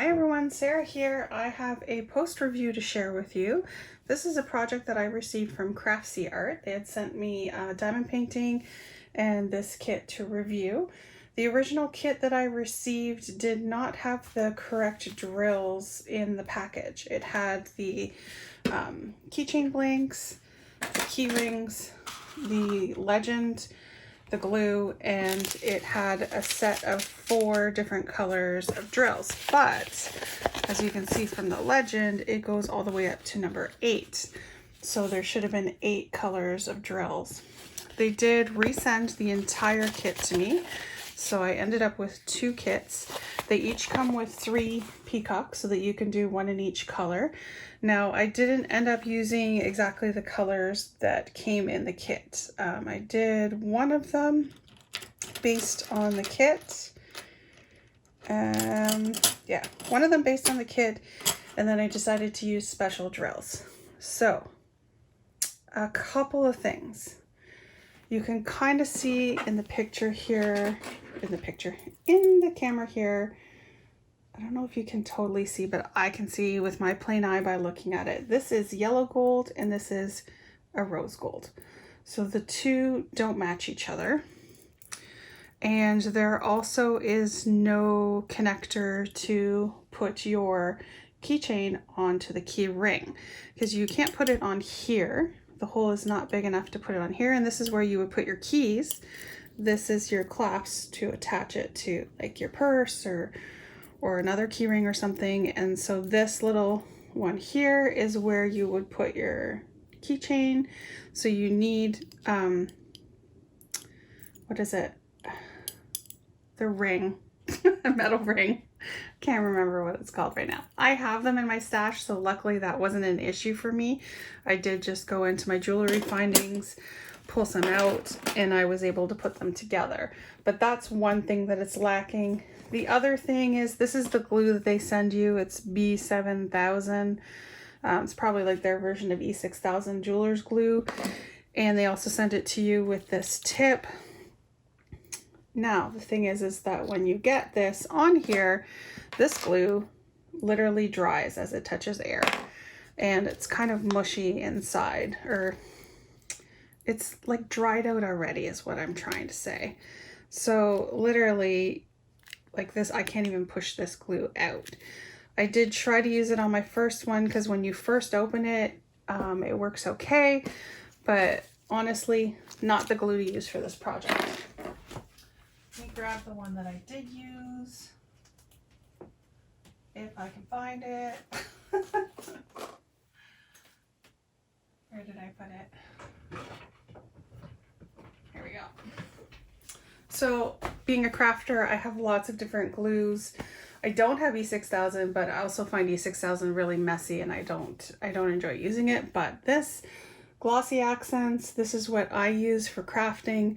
Hi everyone, Sarah here. I have a post review to share with you. This is a project that I received from Craftsyart. They had sent me diamond painting and this kit to review. The original kit that I received did not have the correct drills in the package. It had the keychain blanks, the key rings, the legend, the glue, and it had a set of 4 different colors of drills. But as you can see from the legend, it goes all the way up to number 8. So there should have been 8 colors of drills. They did resend the entire kit to me. So I ended up with 2 kits. They each come with 3 peacocks so that you can do 1 in each color. Now I didn't end up using exactly the colors that came in the kit. I did one of them based on the kit. Yeah, one of them based on the kit, and then I decided to use special drills. So a couple of things. You can kind of see in the picture here, in the camera here, I don't know if you can totally see, but I can see with my plain eye by looking at it. This is yellow gold and this is a rose gold. So the two don't match each other. And there also is no connector to put your keychain onto the key ring, because you can't put it on here. The hole is not big enough to put it on here, and this is where you would put your keys. This is your clasp to attach it to like your purse or another key ring or something. And so this little one here is where you would put your keychain. So you need, what is it? The ring, a metal ring. Can't remember what it's called right now. I have them in my stash, so luckily that wasn't an issue for me. I did just go into my jewelry findings, pull some out, and I was able to put them together. But that's one thing that it's lacking. The other thing is, this is the glue that they send you. It's B7000. It's probably like their version of E6000 jeweler's glue. And they also send it to you with this tip. Now, the thing is that when you get this on here, this glue literally dries as it touches air. And it's kind of mushy inside, or it's like dried out already is what I'm trying to say. So literally, like this, I can't even push this glue out. I did try to use it on my first one because when you first open it, it works okay, but honestly, not the glue to use for this project. Let me grab the one that I did use, if I can find it. Where did I put it? Here we go. So being a crafter, I have lots of different glues. I don't have E6000, but I also find E6000 really messy and I don't enjoy using it. But this glossy accents, this is what I use for crafting,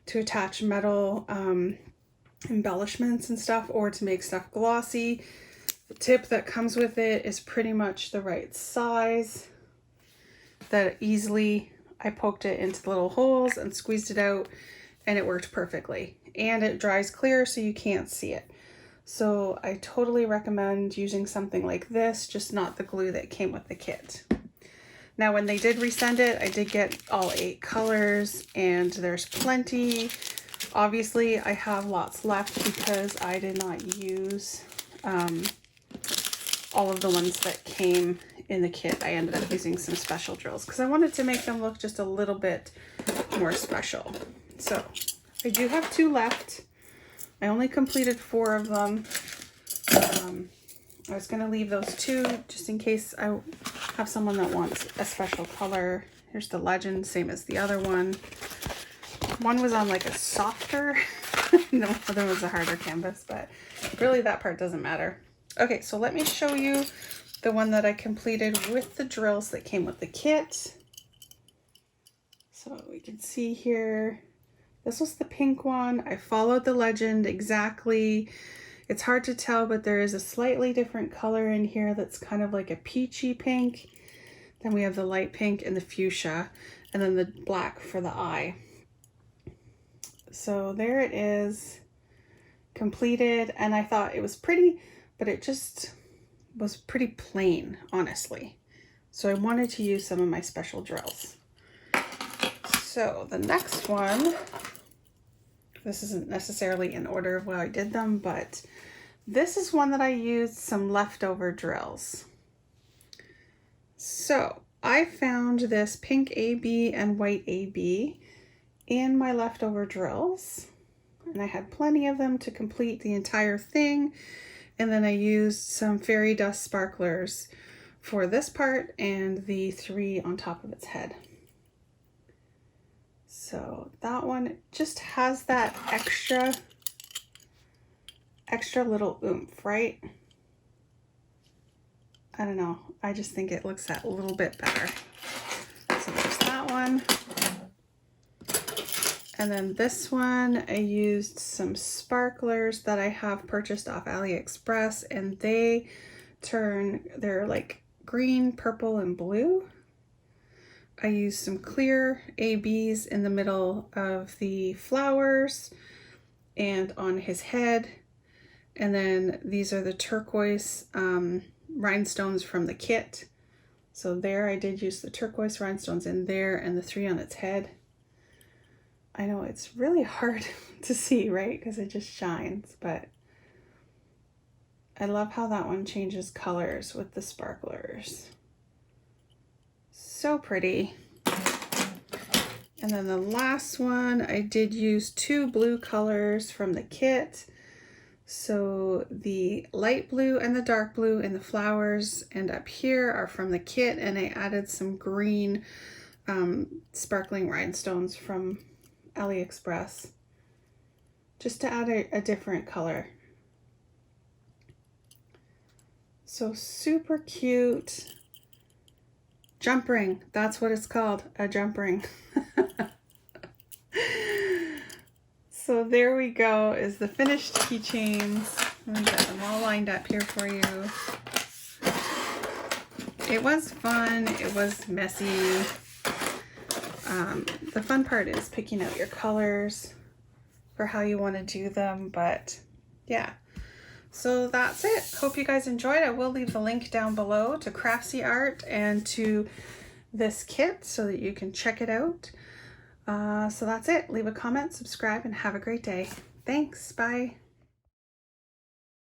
to attach metal embellishments and stuff, or to make stuff glossy. The tip that comes with it is pretty much the right size, that easily I poked it into the little holes and squeezed it out, and it worked perfectly. And it dries clear so you can't see it. So I totally recommend using something like this, just not the glue that came with the kit. Now, when they did resend it, I did get all 8 colors, and there's plenty. Obviously, I have lots left because I did not use all of the ones that came in the kit. I ended up using some special drills because I wanted to make them look just a little bit more special. So I do have 2 left. I only completed 4 of them. I was going to leave those 2 just in case I have someone that wants a special color. Here's the legend, same as the other one. One was on like a softer, the other was a harder canvas, but really that part doesn't matter. Okay, so let me show you the one that I completed with the drills that came with the kit. So we can see here, this was the pink one. I followed the legend exactly. It's hard to tell, but there is a slightly different color in here that's kind of like a peachy pink. Then we have the light pink and the fuchsia, and then the black for the eye. So there it is, completed, and I thought it was pretty, but it just was pretty plain, honestly. So I wanted to use some of my special drills. So the next one, this isn't necessarily in order of how I did them, but this is one that I used some leftover drills. So I found this pink AB and white AB in my leftover drills, and I had plenty of them to complete the entire thing. And then I used some fairy dust sparklers for this part and the 3 on top of its head. So that one just has that extra little oomph, right? I don't know. I just think it looks that little bit better. So there's that one. And then this one, I used some sparklers that I have purchased off AliExpress, and they're like green, purple, and blue. I used some clear ABs in the middle of the flowers and on his head. And then these are the turquoise rhinestones from the kit. So there I did use the turquoise rhinestones in there and the 3 on its head. I know it's really hard to see, right? Because it just shines, but I love how that one changes colors with the sparklers. So pretty. And then the last one, I did use 2 blue colors from the kit. So the light blue and the dark blue in the flowers and up here are from the kit, and I added some green sparkling rhinestones from AliExpress just to add a different color. So super cute. Jump ring, that's what it's called, a jump ring. So there we go, is the finished keychains. Let me get them all lined up here for you. It was fun, it was messy. The fun part is picking out your colors for how you want to do them, but yeah. So that's it. Hope you guys enjoyed. I will leave the link down below to Craftsyart and to this kit so that you can check it out. So that's it. Leave a comment, subscribe, and have a great day. Thanks. Bye.